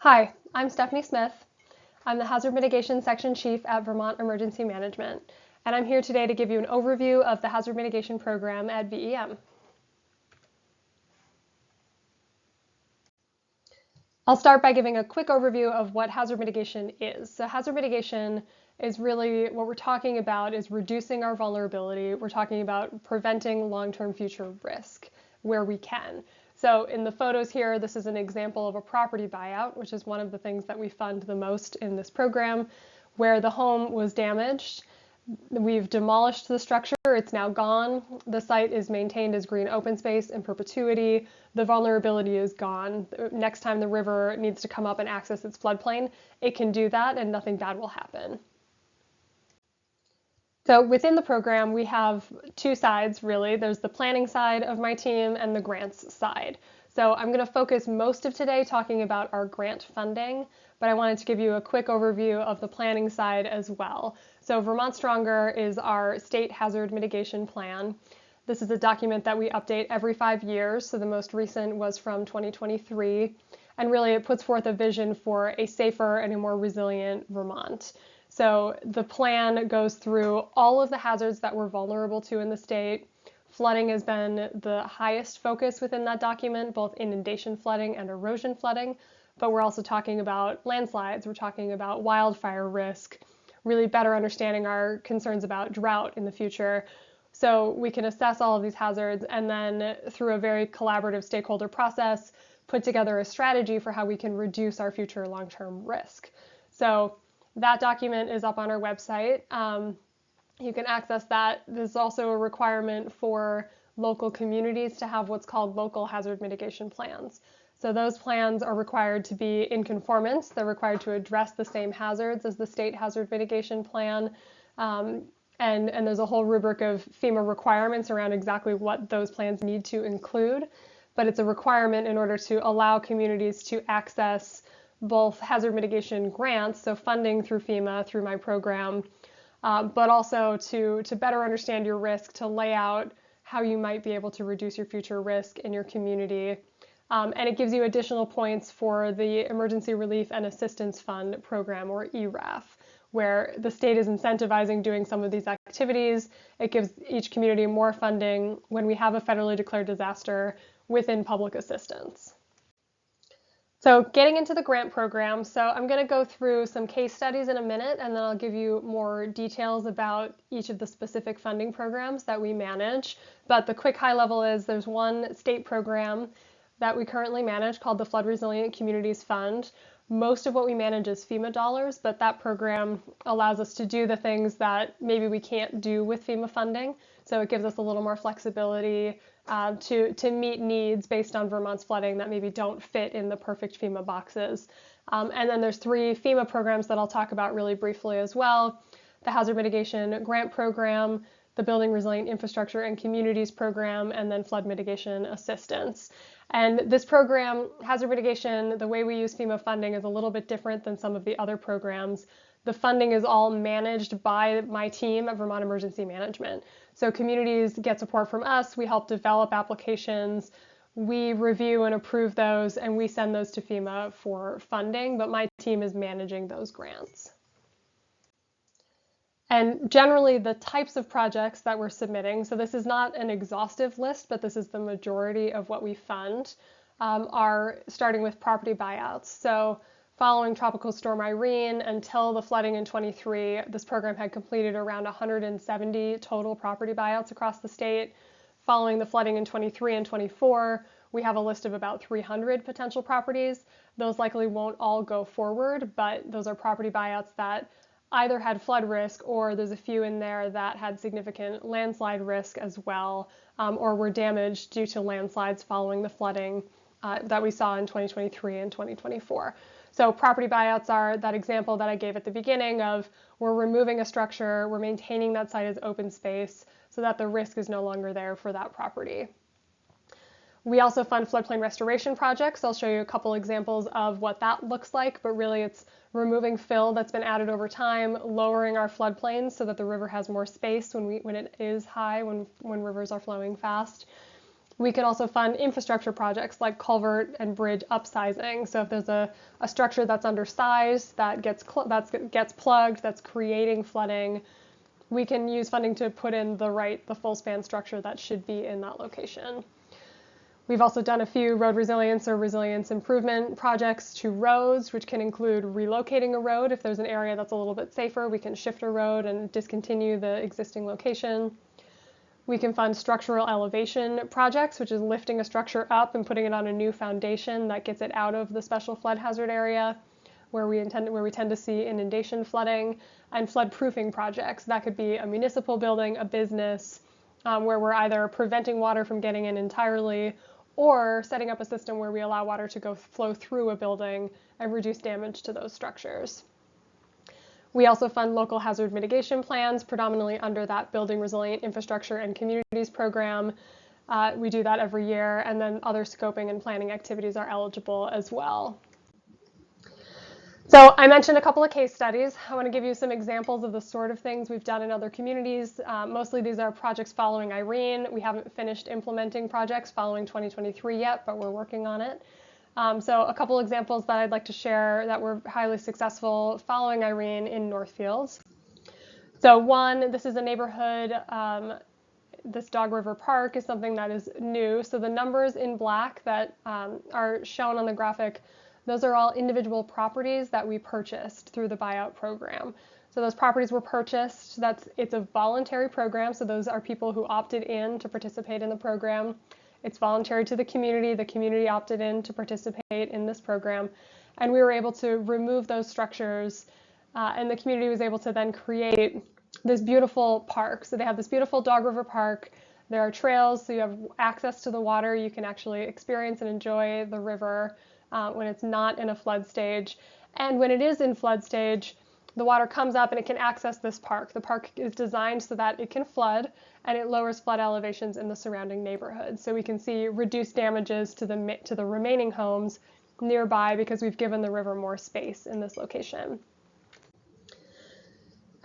Hi, I'm Stephanie Smith. I'm the Hazard Mitigation Section Chief at Vermont Emergency Management, and I'm here today to give you an overview of the Hazard Mitigation Program at VEM. I'll start by giving a quick overview of what hazard mitigation is. So hazard mitigation is really what we're talking about is reducing our vulnerability. We're talking about preventing long-term future risk where we can. So in the photos here, this is an example of a property buyout, which is one of the things that we fund the most in this program, where the home was damaged. We've demolished the structure, it's now gone. The site is maintained as green open space in perpetuity. The vulnerability is gone. Next time the river needs to come up and access its floodplain, it can do that and nothing bad will happen. So within the program, we have two sides, really. There's the planning side of my team and the grants side. So I'm going to focus most of today talking about our grant funding, but I wanted to give you a quick overview of the planning side as well. So Vermont Stronger is our state hazard mitigation plan. This is a document that we update every 5 years, so the most recent was from 2023, and really it puts forth a vision for a safer and a more resilient Vermont. So the plan goes through all of the hazards that we're vulnerable to in the state. Flooding has been the highest focus within that document, both inundation flooding and erosion flooding, but we're also talking about landslides, we're talking about wildfire risk, really better understanding our concerns about drought in the future. So we can assess all of these hazards and then through a very collaborative stakeholder process, put together a strategy for how we can reduce our future long-term risk. So that document is up on our website. You can access that. There's also a requirement for local communities to have what's called local hazard mitigation plans. So those plans are required to be in conformance. They're required to address the same hazards as the state hazard mitigation plan. And there's a whole rubric of FEMA requirements around exactly what those plans need to include. But it's a requirement in order to allow communities to access both hazard mitigation grants, so funding through FEMA, through my program, but also to better understand your risk, to lay out how you might be able to reduce your future risk in your community. And it gives you additional points for the Emergency Relief and Assistance Fund program, or ERAF, where the state is incentivizing doing some of these activities. It gives each community more funding when we have a federally declared disaster within public assistance. So getting into the grant program, so I'm going to go through some case studies in a minute, and then I'll give you more details about each of the specific funding programs that we manage. But the quick high level is there's one state program that we currently manage called the Flood Resilient Communities Fund. Most of what we manage is FEMA dollars, but that program allows us to do the things that maybe we can't do with FEMA funding. So it gives us a little more flexibility to meet needs based on Vermont's flooding that maybe don't fit in the perfect FEMA boxes. And then there's 3 FEMA programs that I'll talk about really briefly as well. The Hazard Mitigation Grant Program, the Building Resilient Infrastructure and Communities Program, and then Flood Mitigation Assistance. And this program, hazard mitigation, the way we use FEMA funding is a little bit different than some of the other programs. The funding is all managed by my team at Vermont Emergency Management. So communities get support from us, we help develop applications, we review and approve those, and we send those to FEMA for funding, but my team is managing those grants. And generally the types of projects that we're submitting, so this is not an exhaustive list, but this is the majority of what we fund, are starting with property buyouts. So following Tropical Storm Irene until the flooding in 23, this program had completed around 170 total property buyouts across the state. Following the flooding in 23 and 24, we have a list of about 300 potential properties. Those likely won't all go forward, but those are property buyouts that either had flood risk or there's a few in there that had significant landslide risk as well, or were damaged due to landslides following the flooding that we saw in 2023 and 2024. So property buyouts are that example that I gave at the beginning of we're removing a structure, we're maintaining that site as open space so that the risk is no longer there for that property. We also fund floodplain restoration projects. I'll show you a couple examples of what that looks like, but really it's removing fill that's been added over time, lowering our floodplains so that the river has more space when it is high, when rivers are flowing fast. We can also fund infrastructure projects like culvert and bridge upsizing. So if there's a structure that's undersized, that gets plugged, that's creating flooding, we can use funding to put in the full span structure that should be in that location. We've also done a few road resilience or resilience improvement projects to roads, which can include relocating a road. If there's an area that's a little bit safer, we can shift a road and discontinue the existing location. We can fund structural elevation projects, which is lifting a structure up and putting it on a new foundation that gets it out of the special flood hazard area where we tend to see inundation flooding, and flood proofing projects. That could be a municipal building, a business, where we're either preventing water from getting in entirely or setting up a system where we allow water to flow through a building and reduce damage to those structures. We also fund local hazard mitigation plans, predominantly under that Building Resilient Infrastructure and Communities program. We do that every year, and then other scoping and planning activities are eligible as well. So I mentioned a couple of case studies. I want to give you some examples of the sort of things we've done in other communities. Mostly these are projects following Irene. We haven't finished implementing projects following 2023 yet, but we're working on it. So a couple examples that I'd like to share that were highly successful following Irene in Northfields. So one, this is a neighborhood, this Dog River Park is something that is new. So the numbers in black that are shown on the graphic, those are all individual properties that we purchased through the buyout program. So those properties were purchased, it's a voluntary program, so those are people who opted in to participate in the program. It's voluntary to the community opted in to participate in this program, and we were able to remove those structures, and the community was able to then create this beautiful park. So they have this beautiful Dog River Park. There are trails, so you have access to the water. You can actually experience and enjoy the river when it's not in a flood stage. And when it is in flood stage, the water comes up and it can access this park. The park is designed so that it can flood, and it lowers flood elevations in the surrounding neighborhood. So we can see reduced damages to the remaining homes nearby because we've given the river more space in this location.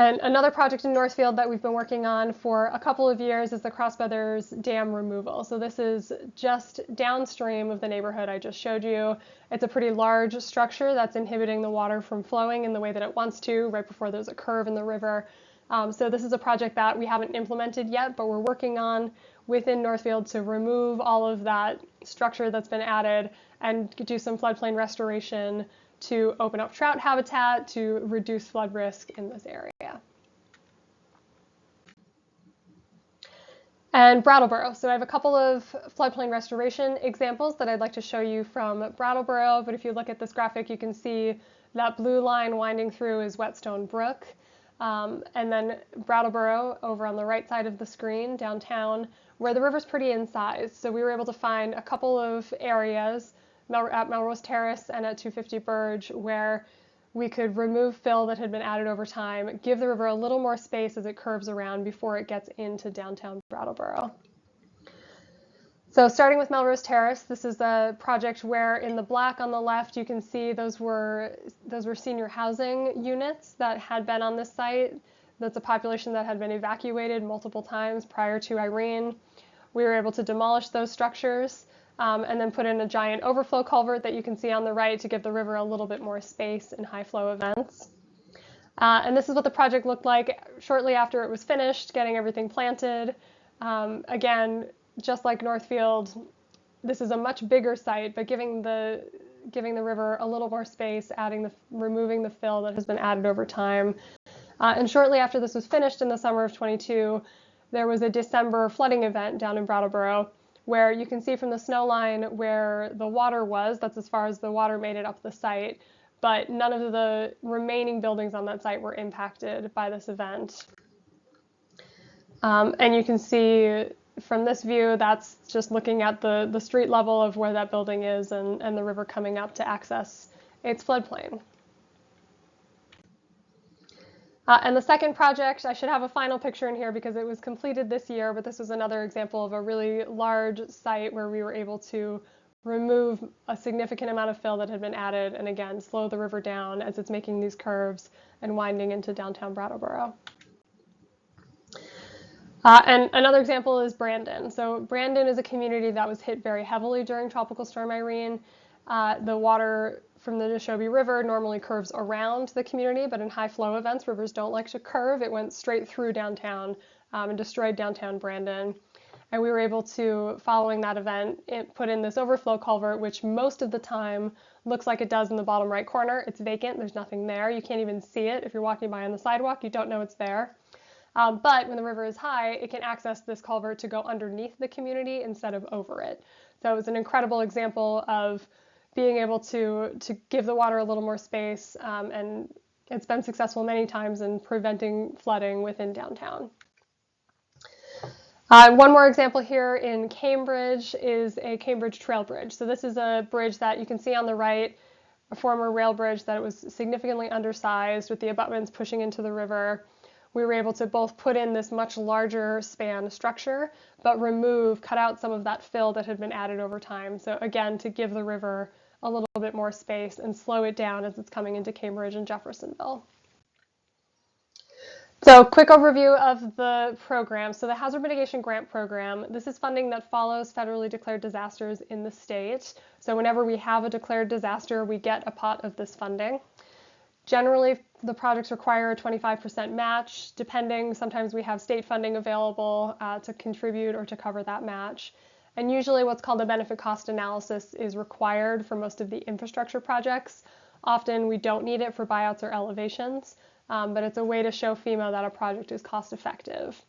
And another project in Northfield that we've been working on for a couple of years is the Crossfeathers Dam removal. So this is just downstream of the neighborhood I just showed you. It's a pretty large structure that's inhibiting the water from flowing in the way that it wants to right before there's a curve in the river. So this is a project that we haven't implemented yet, but we're working on within Northfield to remove all of that structure that's been added and do some floodplain restoration to open up trout habitat to reduce flood risk in this area. And Brattleboro. So I have a couple of floodplain restoration examples that I'd like to show you from Brattleboro, but if you look at this graphic, you can see that blue line winding through is Whetstone Brook. And then Brattleboro over on the right side of the screen downtown, where the river's pretty in size. So we were able to find a couple of areas at Melrose Terrace and at 250 Burge where we could remove fill that had been added over time, give the river a little more space as it curves around before it gets into downtown Brattleboro. So starting with Melrose Terrace, this is a project where in the black on the left you can see those were senior housing units that had been on this site. That's a population that had been evacuated multiple times prior to Irene. We were able to demolish those structures and then put in a giant overflow culvert that you can see on the right to give the river a little bit more space in high flow events. And this is what the project looked like shortly after it was finished, getting everything planted. Again, just like Northfield, this is a much bigger site, but giving the river a little more space, removing the fill that has been added over time. And shortly after this was finished in the summer of 22, there was a December flooding event down in Brattleboro, where you can see from the snow line where the water was. That's as far as the water made it up the site, but none of the remaining buildings on that site were impacted by this event. And you can see from this view, that's just looking at the street level of where that building is and the river coming up to access its floodplain. And the second project, I should have a final picture in here because it was completed this year, but this was another example of a really large site where we were able to remove a significant amount of fill that had been added and again, slow the river down as it's making these curves and winding into downtown Brattleboro. And another example is Brandon. So Brandon is a community that was hit very heavily during Tropical Storm Irene. The water from the Neshobe River normally curves around the community, but in high flow events, rivers don't like to curve. It went straight through downtown and destroyed downtown Brandon. And we were able to, following that event, put in this overflow culvert, which most of the time looks like it does in the bottom right corner. It's vacant, there's nothing there. You can't even see it. If you're walking by on the sidewalk, you don't know it's there. But when the river is high, it can access this culvert to go underneath the community instead of over it. So it was an incredible example of being able to give the water a little more space, and it's been successful many times in preventing flooding within downtown. One more example here in Cambridge is a Cambridge Trail Bridge. So this is a bridge that you can see on the right, a former rail bridge that was significantly undersized with the abutments pushing into the river. We were able to both put in this much larger span structure, but cut out some of that fill that had been added over time. So again, to give the river a little bit more space and slow it down as it's coming into Cambridge and Jeffersonville. So quick overview of the program. So the Hazard Mitigation Grant Program, this is funding that follows federally declared disasters in the state. So whenever we have a declared disaster, we get a pot of this funding. Generally, the projects require a 25% match, depending. Sometimes we have state funding available to contribute or to cover that match. And usually what's called a benefit cost analysis is required for most of the infrastructure projects. Often we don't need it for buyouts or elevations. But it's a way to show FEMA that a project is cost effective.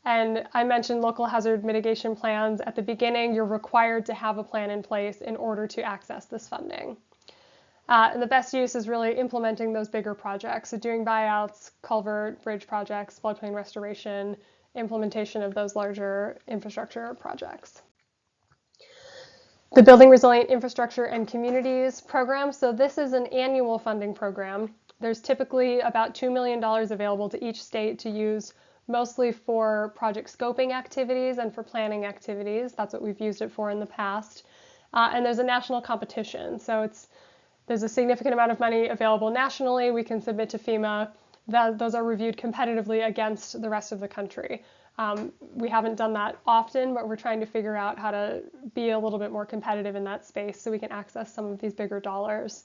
And I mentioned local hazard mitigation plans at the beginning. You're required to have a plan in place in order to access this funding. And the best use is really implementing those bigger projects. So doing buyouts, culvert, bridge projects, floodplain restoration, implementation of those larger infrastructure projects. The Building Resilient Infrastructure and Communities program. So this is an annual funding program. There's typically about $2 million available to each state to use mostly for project scoping activities and for planning activities. That's what we've used it for in the past. And there's a national competition. So there's a significant amount of money available nationally. We can submit to FEMA. Those are reviewed competitively against the rest of the country. We haven't done that often, but we're trying to figure out how to be a little bit more competitive in that space so we can access some of these bigger dollars.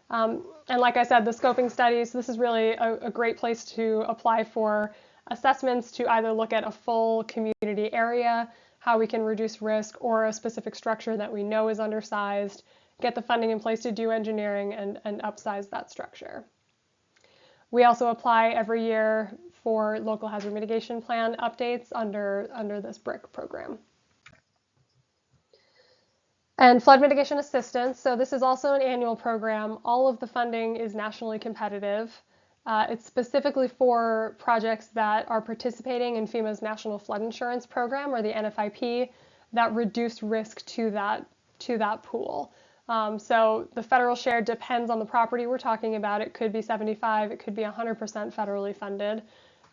And like I said, the scoping studies, this is really a great place to apply for assessments to either look at a full community area, how we can reduce risk, or a specific structure that we know is undersized, get the funding in place to do engineering and upsize that structure. We also apply every year for local hazard mitigation plan updates under this BRIC program. And flood mitigation assistance. So this is also an annual program. All of the funding is nationally competitive. It's specifically for projects that are participating in FEMA's National Flood Insurance Program, or the NFIP, that reduce risk to that pool. So the federal share depends on the property we're talking about. It could be 75, it could be 100% federally funded.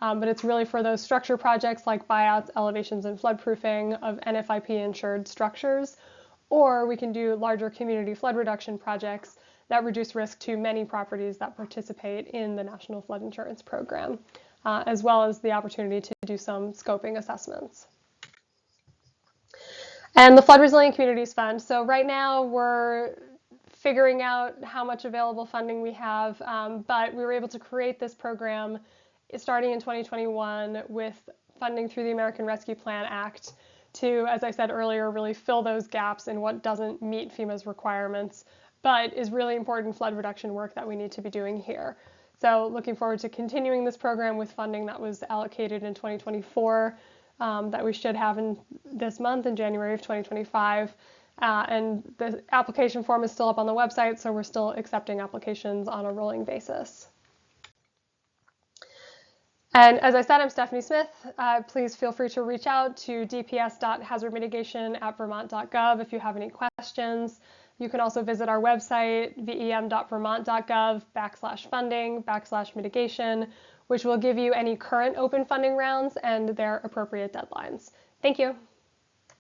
But it's really for those structure projects like buyouts, elevations, and floodproofing of NFIP insured structures. Or we can do larger community flood reduction projects that reduce risk to many properties that participate in the National Flood Insurance Program, as well as the opportunity to do some scoping assessments. And the Flood Resilient Communities Fund. So right now we're figuring out how much available funding we have, but we were able to create this program starting in 2021 with funding through the American Rescue Plan Act to, as I said earlier, really fill those gaps in what doesn't meet FEMA's requirements, but is really important flood reduction work that we need to be doing here. So looking forward to continuing this program with funding that was allocated in 2024 that we should have in this month in January of 2025. And the application form is still up on the website, so we're still accepting applications on a rolling basis. And as I said, I'm Stephanie Smith. Please feel free to reach out to dps.hazardmitigation@vermont.gov if you have any questions. You can also visit our website, vem.vermont.gov/funding/mitigation, which will give you any current open funding rounds and their appropriate deadlines. Thank you.